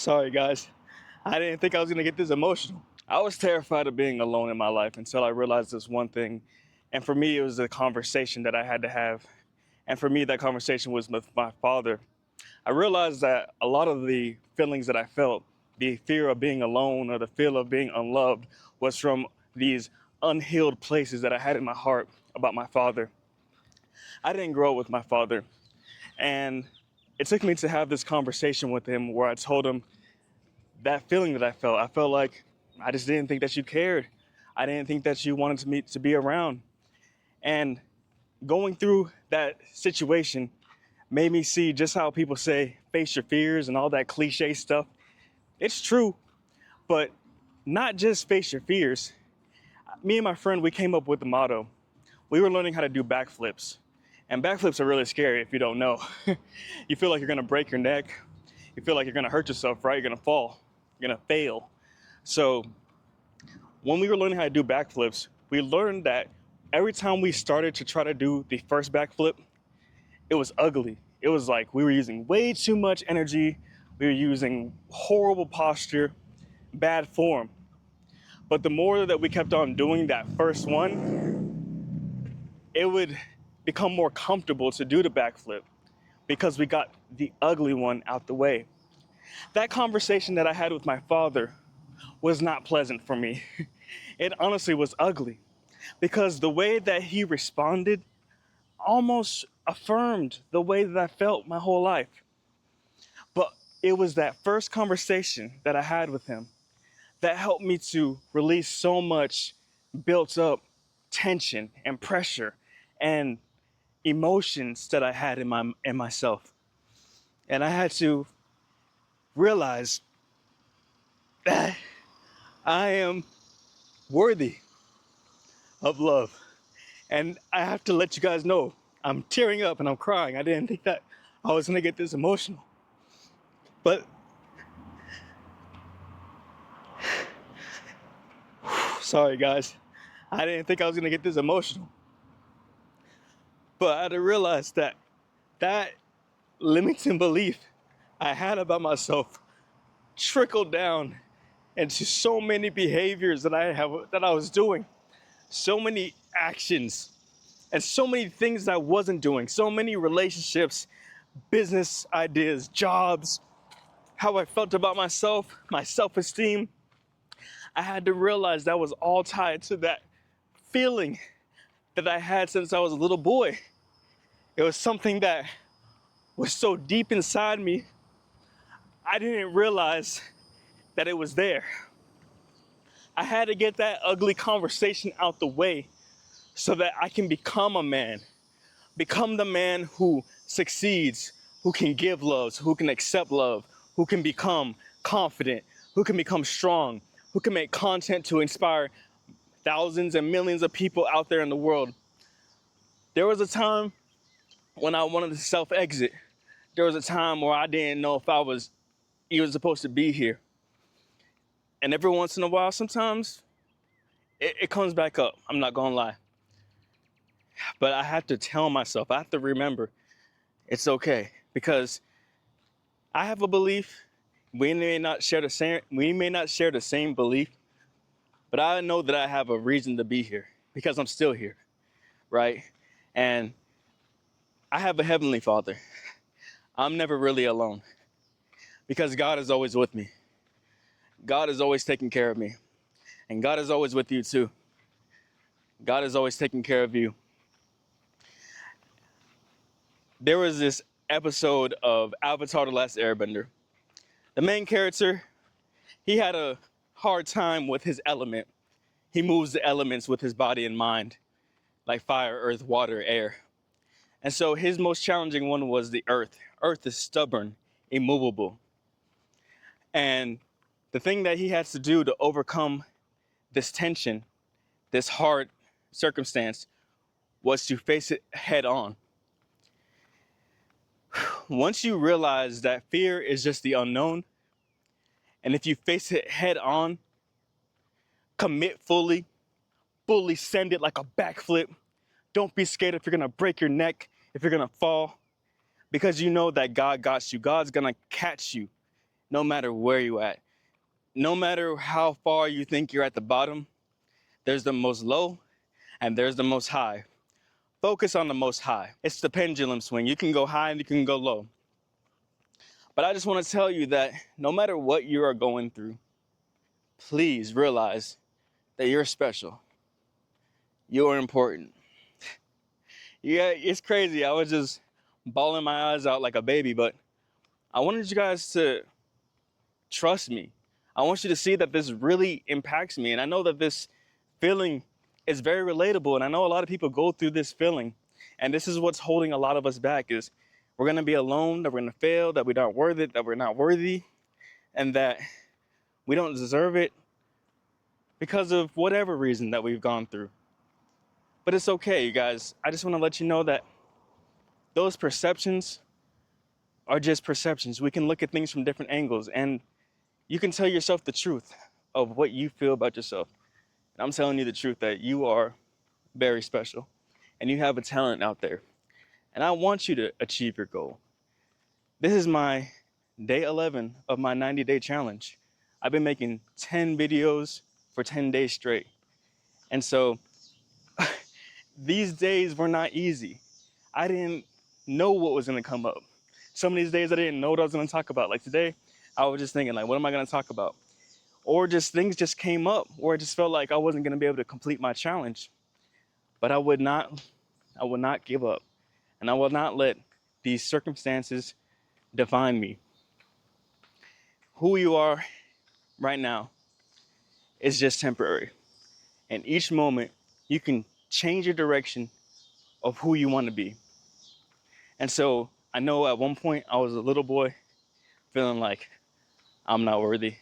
Sorry, guys. I didn't think I was going to get this emotional. I was terrified of being alone in my life until I realized this one thing. And for me, it was a conversation that I had to have. And for me, that conversation was with my father. I realized that a lot of the feelings that I felt, the fear of being alone or the fear of being unloved, was from these unhealed places that I had in my heart about my father. I didn't grow up with my father. And it took me to have this conversation with him where I told him that feeling that I felt like I just didn't think that you cared. I didn't think that you wanted me to be around. And going through that situation made me see just how people say face your fears and all that cliche stuff. It's true, but not just face your fears. Me and my friend, we came up with the motto. We were learning how to do backflips. And backflips are really scary if you don't know. You feel like you're gonna break your neck. You feel like you're gonna hurt yourself, right? You're gonna fall. You're gonna fail. So when we were learning how to do backflips, we learned that every time we started to try to do the first backflip, it was ugly. It was like we were using way too much energy. We were using horrible posture, bad form. But the more that we kept on doing that first one, it would become more comfortable to do the backflip because we got the ugly one out the way. That conversation that I had with my father was not pleasant for me. It honestly was ugly because the way that he responded almost affirmed the way that I felt my whole life. But it was that first conversation that I had with him that helped me to release so much built up tension and pressure and emotions that I had in myself. And I had to realize that I am worthy of love. And I have to let you guys know I'm tearing up and I'm crying. I didn't think that I was gonna get this emotional. But sorry guys, I didn't think I was gonna get this emotional. But I had to realize that that limiting belief I had about myself trickled down into so many behaviors that I was doing, so many actions, and so many things that I wasn't doing, so many relationships, business ideas, jobs, how I felt about myself, my self-esteem. I had to realize that was all tied to that feeling that I had since I was a little boy. It was something that was so deep inside me, I didn't realize that it was there. I had to get that ugly conversation out the way so that I can become a man, become the man who succeeds, who can give love, who can accept love, who can become confident, who can become strong, who can make content to inspire thousands and millions of people out there in the world. There was a time when I wanted to self-exit. There was a time where I didn't know if I was even supposed to be here. And every once in a while, sometimes it comes back up. I'm not gonna lie. But I have to tell myself, I have to remember it's okay, because I have a belief. We may not share the same belief, but I know that I have a reason to be here because I'm still here, right? And I have a heavenly Father. I'm never really alone because God is always with me. God is always taking care of me. And God is always with you too. God is always taking care of you. There was this episode of Avatar: The Last Airbender. The main character, he had a hard time with his element. He moves the elements with his body and mind, like fire, earth, water, air. And so his most challenging one was the earth. Earth is stubborn, immovable. And the thing that he has to do to overcome this tension, this hard circumstance, was to face it head on. Once you realize that fear is just the unknown, and if you face it head on, commit fully send it like a backflip. Don't be scared if you're gonna break your neck, if you're gonna fall, because you know that God got you. God's gonna catch you no matter where you're at. No matter how far you think you're at the bottom, there's the most low and there's the most high. Focus on the most high. It's the pendulum swing. You can go high and you can go low. But I just want to tell you that no matter what you are going through, please realize that you're special. You're important. Yeah, it's crazy. I was just bawling my eyes out like a baby, but I wanted you guys to trust me. I want you to see that this really impacts me. And I know that this feeling is very relatable. And I know a lot of people go through this feeling. And this is what's holding a lot of us back is we're going to be alone, that we're going to fail, that we're not worth it, that we're not worthy, and that we don't deserve it because of whatever reason that we've gone through. But it's okay, you guys. I just want to let you know that those perceptions are just perceptions. We can look at things from different angles, and you can tell yourself the truth of what you feel about yourself. And I'm telling you the truth that you are very special and you have a talent out there. And I want you to achieve your goal. This is my day 11 of my 90-day challenge. I've been making 10 videos for 10 days straight. And so these days were not easy. I didn't know what was going to come up. Some of these days I didn't know what I was going to talk about. Like today, I was just thinking, like, what am I going to talk about? Or just things just came up where it just felt like I wasn't going to be able to complete my challenge. But I would not give up. And I will not let these circumstances define me. Who you are right now is just temporary. And each moment you can change your direction of who you want to be. And so I know at one point I was a little boy feeling like I'm not worthy.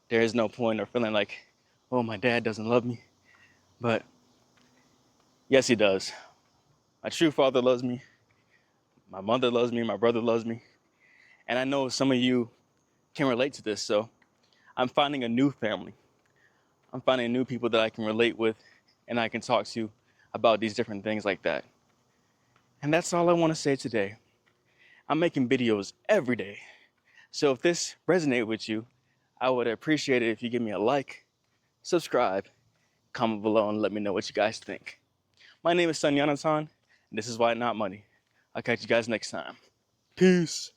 There is no point, or feeling like, oh, my dad doesn't love me. But yes, he does. My true father loves me. My mother loves me. My brother loves me. And I know some of you can relate to this. So I'm finding a new family. I'm finding new people that I can relate with and I can talk to about these different things like that. And that's all I want to say today. I'm making videos every day. So if this resonated with you, I would appreciate it if you give me a like, subscribe, comment below, and let me know what you guys think. My name is Son Yonatan, and this is Why Not Money. I'll catch you guys next time. Peace.